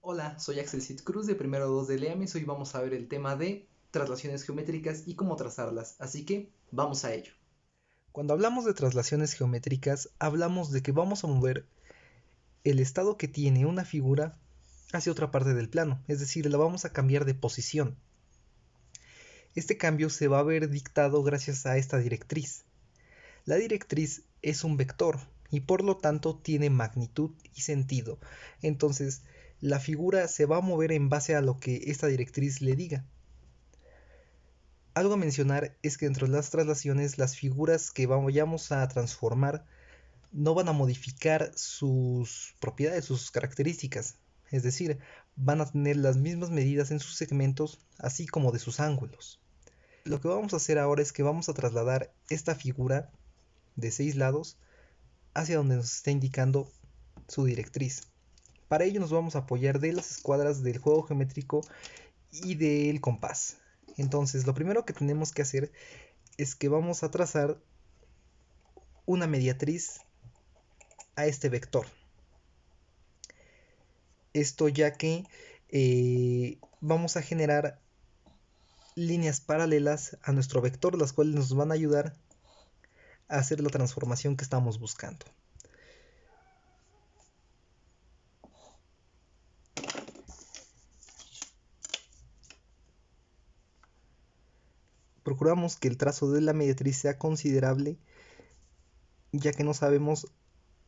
Hola, soy Axel Cid Cruz de primero 2 de LEAMES. Hoy vamos a ver el tema de traslaciones geométricas y cómo trazarlas, así que vamos a ello. Cuando hablamos de traslaciones geométricas, hablamos de que vamos a mover el estado que tiene una figura hacia otra parte del plano, es decir, la vamos a cambiar de posición. Este cambio se va a ver dictado gracias a esta directriz. La directriz es un vector y por lo tanto tiene magnitud y sentido. Entonces, la figura se va a mover en base a lo que esta directriz le diga. Algo a mencionar es que dentro de las traslaciones las figuras que vayamos a transformar no van a modificar sus propiedades, sus características. Es decir, van a tener las mismas medidas en sus segmentos, así como de sus ángulos. Lo que vamos a hacer ahora es que vamos a trasladar esta figura de 6 lados hacia donde nos está indicando su directriz. Para ello nos vamos a apoyar de las escuadras del juego geométrico y del compás. Entonces, lo primero que tenemos que hacer es que vamos a trazar una mediatriz a este vector. Esto ya que vamos a generar líneas paralelas a nuestro vector, las cuales nos van a ayudar a hacer la transformación que estamos buscando. Procuramos que el trazo de la mediatriz sea considerable, ya que no sabemos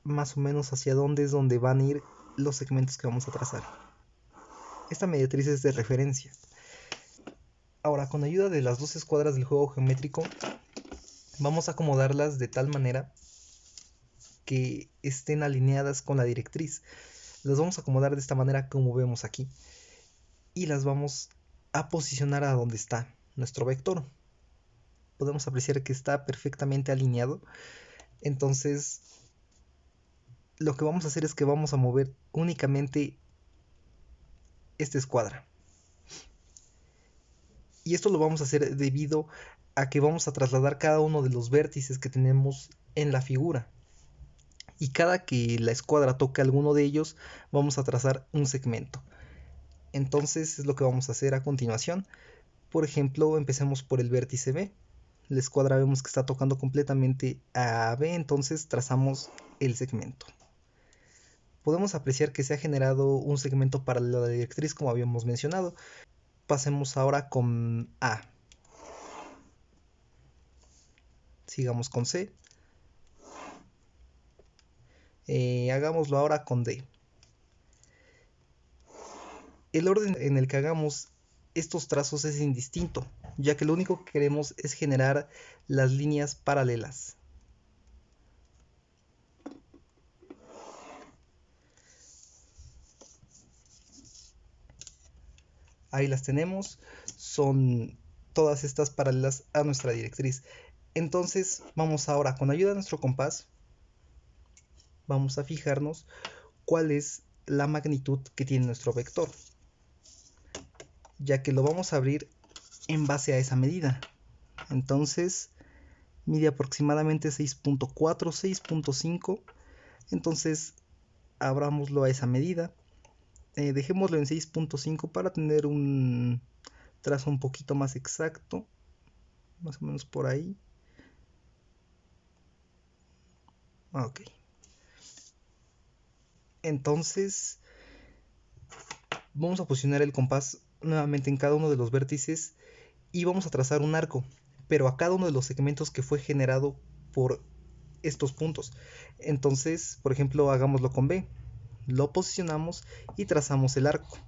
más o menos hacia dónde es donde van a ir los segmentos que vamos a trazar. Esta mediatriz es de referencia. Ahora, con ayuda de las dos escuadras del juego geométrico, vamos a acomodarlas de tal manera que estén alineadas con la directriz. Las vamos a acomodar de esta manera como vemos aquí. Y las vamos a posicionar a donde está nuestro vector. Podemos apreciar que está perfectamente alineado. Entonces, lo que vamos a hacer es que vamos a mover únicamente esta escuadra. Y esto lo vamos a hacer debido a que vamos a trasladar cada uno de los vértices que tenemos en la figura. Y cada que la escuadra toque alguno de ellos, vamos a trazar un segmento. Entonces es lo que vamos a hacer a continuación. Por ejemplo, empecemos por el vértice B. La escuadra vemos que está tocando completamente a B, entonces trazamos el segmento. Podemos apreciar que se ha generado un segmento paralelo a la directriz como habíamos mencionado. Pasemos ahora con A. Sigamos con C. Hagámoslo ahora con D. El orden en el que hagamos estos trazos es indistinto, ya que lo único que queremos es generar las líneas paralelas. Ahí las tenemos, son todas estas paralelas a nuestra directriz. Entonces vamos ahora, con ayuda de nuestro compás, vamos a fijarnos cuál es la magnitud que tiene nuestro vector, ya que lo vamos a abrir en base a esa medida. Entonces mide aproximadamente 6.4, 6.5. Entonces abrámoslo a esa medida. Dejémoslo en 6.5 para tener un trazo un poquito más exacto, más o menos por ahí. Ok. Entonces vamos a posicionar el compás nuevamente en cada uno de los vértices y vamos a trazar un arco, pero a cada uno de los segmentos que fue generado por estos puntos. Entonces, por ejemplo, hagámoslo con B. Lo posicionamos y trazamos el arco.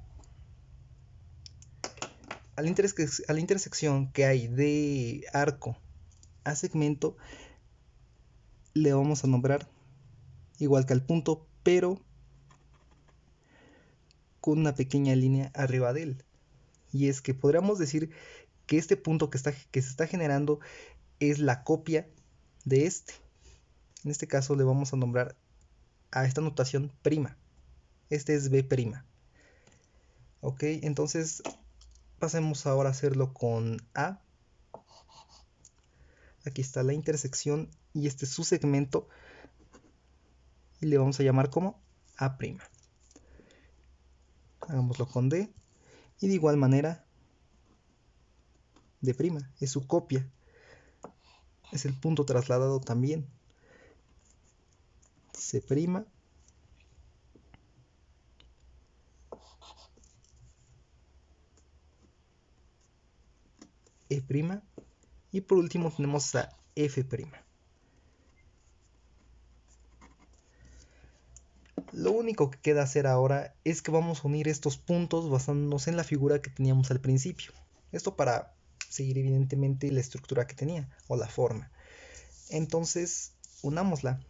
A la intersección que hay de arco a segmento le vamos a nombrar igual que al punto, pero con una pequeña línea arriba de él. Y es que podríamos decir que este punto que se está generando es la copia de este. En este caso le vamos a nombrar a esta notación prima. Este es B'. Ok, entonces pasemos ahora a hacerlo con A. Aquí está la intersección y este es su segmento. Y le vamos a llamar como A'. Hagámoslo con D. Y de igual manera D', es su copia. Es el punto trasladado también. C', E', y por último tenemos a F'. Lo único que queda hacer ahora es que vamos a unir estos puntos basándonos en la figura que teníamos al principio. Esto para seguir evidentemente la estructura que tenía o la forma. Entonces unámosla.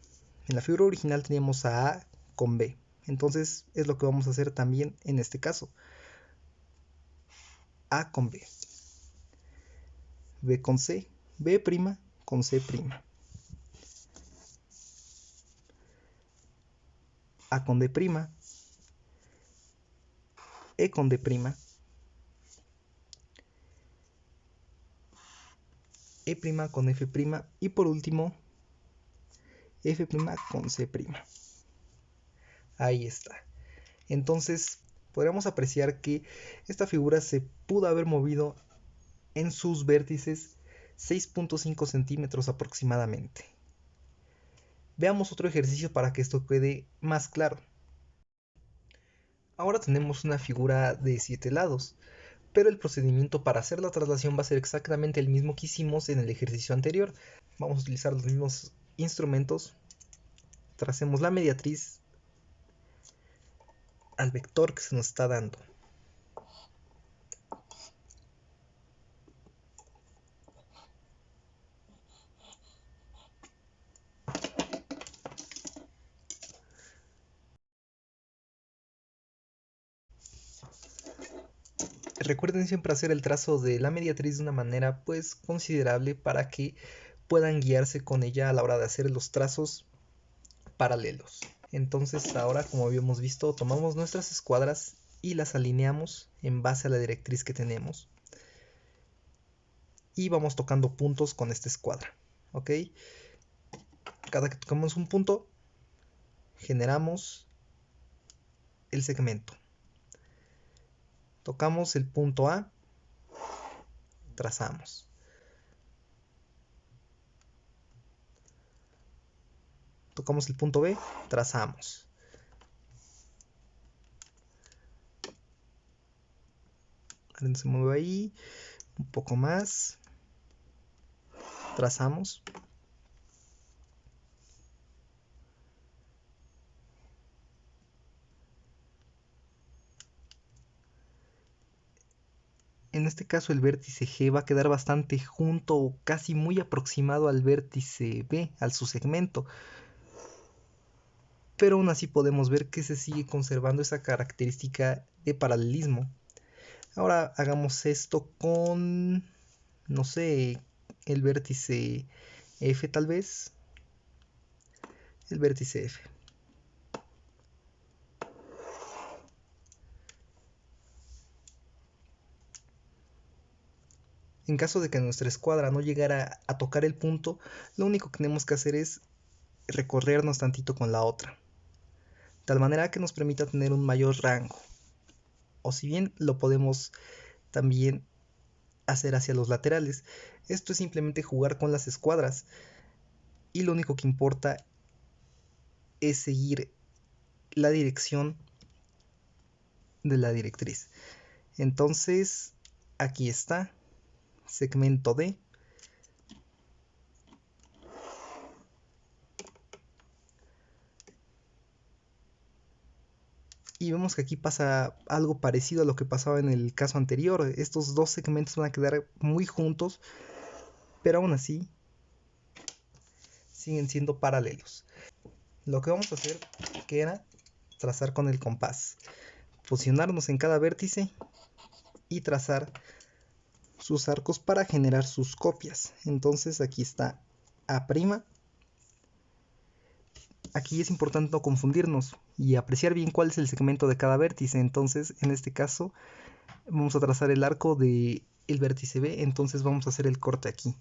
En la figura original teníamos a con B. Entonces es lo que vamos a hacer también en este caso. A con B. B con C. B' con C'. A con D'. E con D'. E' con F'. Y por último F' con C'. Ahí está. Entonces podríamos apreciar que esta figura se pudo haber movido en sus vértices 6.5 centímetros aproximadamente. Veamos otro ejercicio para que esto quede más claro. Ahora tenemos una figura de 7 lados, pero el procedimiento para hacer la traslación va a ser exactamente el mismo que hicimos en el ejercicio anterior. Vamos a utilizar los mismos instrumentos. Tracemos la mediatriz al vector que se nos está dando. Recuerden siempre hacer el trazo de la mediatriz de una manera pues considerable para que puedan guiarse con ella a la hora de hacer los trazos paralelos. Entonces ahora, como habíamos visto, tomamos nuestras escuadras y las alineamos en base a la directriz que tenemos. Y vamos tocando puntos con esta escuadra. ¿Ok? Cada que tocamos un punto, generamos el segmento. Tocamos el punto A, trazamos. Tocamos el punto B, trazamos. Se mueve ahí, un poco más. Trazamos. En este caso el vértice G va a quedar bastante junto o casi muy aproximado al vértice B, al su segmento. Pero aún así podemos ver que se sigue conservando esa característica de paralelismo. Ahora hagamos esto con, no sé, el vértice F tal vez. El vértice F. En caso de que nuestra escuadra no llegara a tocar el punto, lo único que tenemos que hacer es recorrernos tantito con la otra, de tal manera que nos permita tener un mayor rango. O si bien lo podemos también hacer hacia los laterales. Esto es simplemente jugar con las escuadras y lo único que importa es seguir la dirección de la directriz. Entonces aquí está, segmento D. Y vemos que aquí pasa algo parecido a lo que pasaba en el caso anterior. Estos dos segmentos van a quedar muy juntos, pero aún así siguen siendo paralelos. Lo que vamos a hacer que era trazar con el compás, posicionarnos en cada vértice y trazar sus arcos para generar sus copias. Entonces aquí está A'. Aquí es importante no confundirnos y apreciar bien cuál es el segmento de cada vértice. Entonces en este caso vamos a trazar el arco del vértice B, entonces vamos a hacer el corte aquí,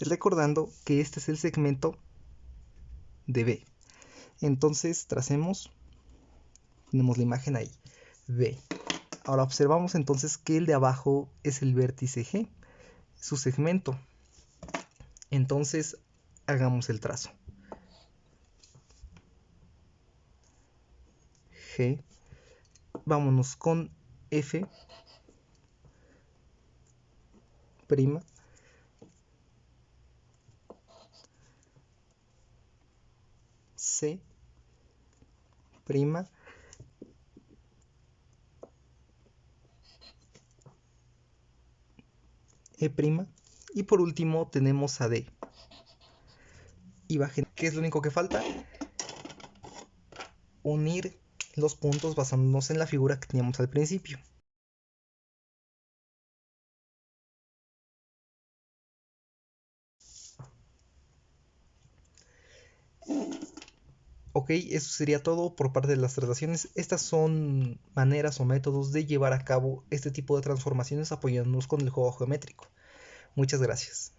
recordando que este es el segmento de B. Entonces tracemos, tenemos la imagen ahí, B. Ahora observamos entonces que el de abajo es el vértice G, su segmento. Entonces hagamos el trazo. G, vámonos con F', C', E', y por último tenemos a D. Y bajen, ¿qué es lo único que falta? Unir los puntos basándonos en la figura que teníamos al principio. Ok, eso sería todo por parte de las traslaciones. Estas son maneras o métodos de llevar a cabo este tipo de transformaciones apoyándonos con el juego geométrico. Muchas gracias.